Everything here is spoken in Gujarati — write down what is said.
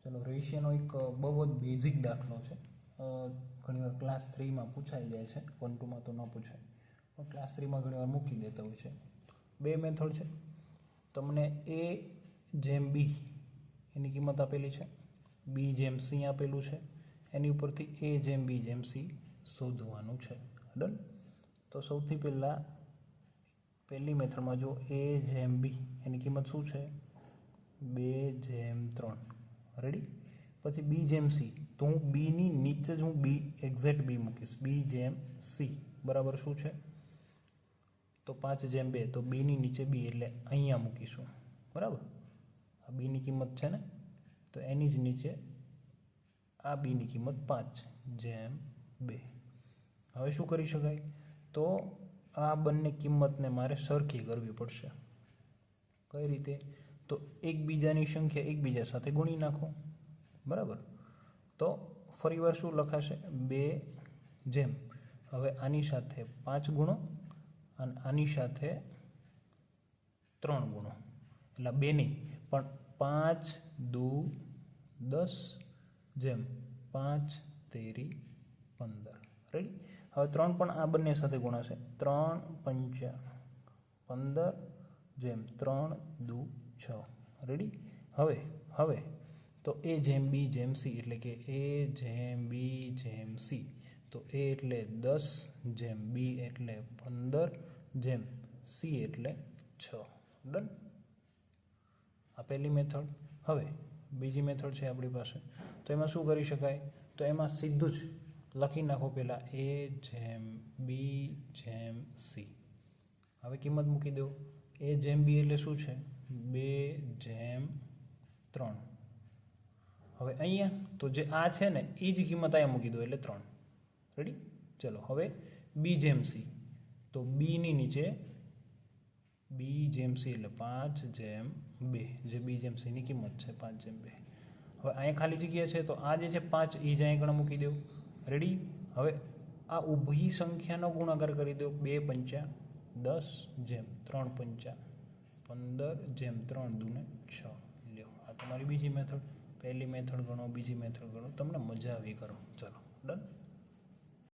ચલો રેશિયોનો એક બહુ જ બેઝિક દાખલો છે. ઘણીવાર ક્લાસ 3માં પૂછાઈ જાય છે, 1 2માં તો ન પૂછાય, પણ ક્લાસ 3માં ઘણીવાર મૂકી દેતા હોય છે. બે મેથડ છે. તમને એ જેમ બી એની કિંમત આપેલી છે, બી જેમ સી આપેલું છે, એની ઉપરથી એ જેમ બી જેમ સી શોધવાનું છે. ડન. તો સૌથી પહેલી મેથડમાં જો એ જેમ બી એની કિંમત શું છે? 2/3. રેડી. પછી બી જેમ સી, તો હું બીની નીચે જ હું બી એક્ઝેક્ટ બી મૂકીશ. બી જેમ સી બરાબર શું છે? તો 5/2. તો બીની નીચે બી એટલે અહીંયા મૂકીશું. બરાબર. આ બીની કિંમત છે ને, તો એની જ નીચે આ બીની કિંમત 5/2. હવે શું કરી શકાય? તો આ બંને કિંમતને મારે સરખી કરવી પડશે. કઈ રીતે? તો એકબીજાની સંખ્યા એકબીજા સાથે ગુણી નાખો. બરાબર. તો ફરીવાર શું લખાશે? 2 જેમ, હવે આની સાથે 5 ગુણો અને આની સાથે 3 ગુણો, એટલે 2 નહીં પણ 5 દુ 10 જેમ 5 તેરી 15. રેડી. હવે 3 પણ આ બંને સાથે ગુણાશે. 3 પંચા 15 જેમ 3 દુ 6. રેડી. હવે તો એ જેમ બી જેમ સી એટલે કે એ જેમ બી જેમ સી, તો એ એટલે 10 જેમ બી એટલે 15 જેમ સી એટલે 6. ડન. આ પહેલી મેથડ. હવે બીજી મેથડ છે આપણી પાસે. તો એમાં શું કરી શકાય? તો એમાં સીધું જ લખી નાખો પહેલાં એ જેમ બી જેમ સી. હવે કિંમત મૂકી દો. એ જેમ બી એટલે શું છે? 2/3. હવે અહીંયા તો જે આ છે ને એ જ કિંમત અહીંયા મૂકી દો એટલે 3. રેડી. ચલો હવે બી જેમ સી, તો બીની નીચે બી જેમ સી એટલે 5/2, જે બી જેમ સીની કિંમત છે 5/2. હવે અહીંયા ખાલી જગ્યા છે, તો આ જે છે 5 એ જ અહીં આગળ મૂકી દો. રેડી. હવે આ ઊભી સંખ્યાનો ગુણાકાર કરી દો. 2 પંચા 10 જેમ 3 પંચા 15 જેમ 3 દુ 6. લ્યો, આ તમારી બીજી મેથડ. પહેલી મેથડ ગણો, બીજી મેથડ ગણો, તમને મજા આવી કરો. ચલો ડન.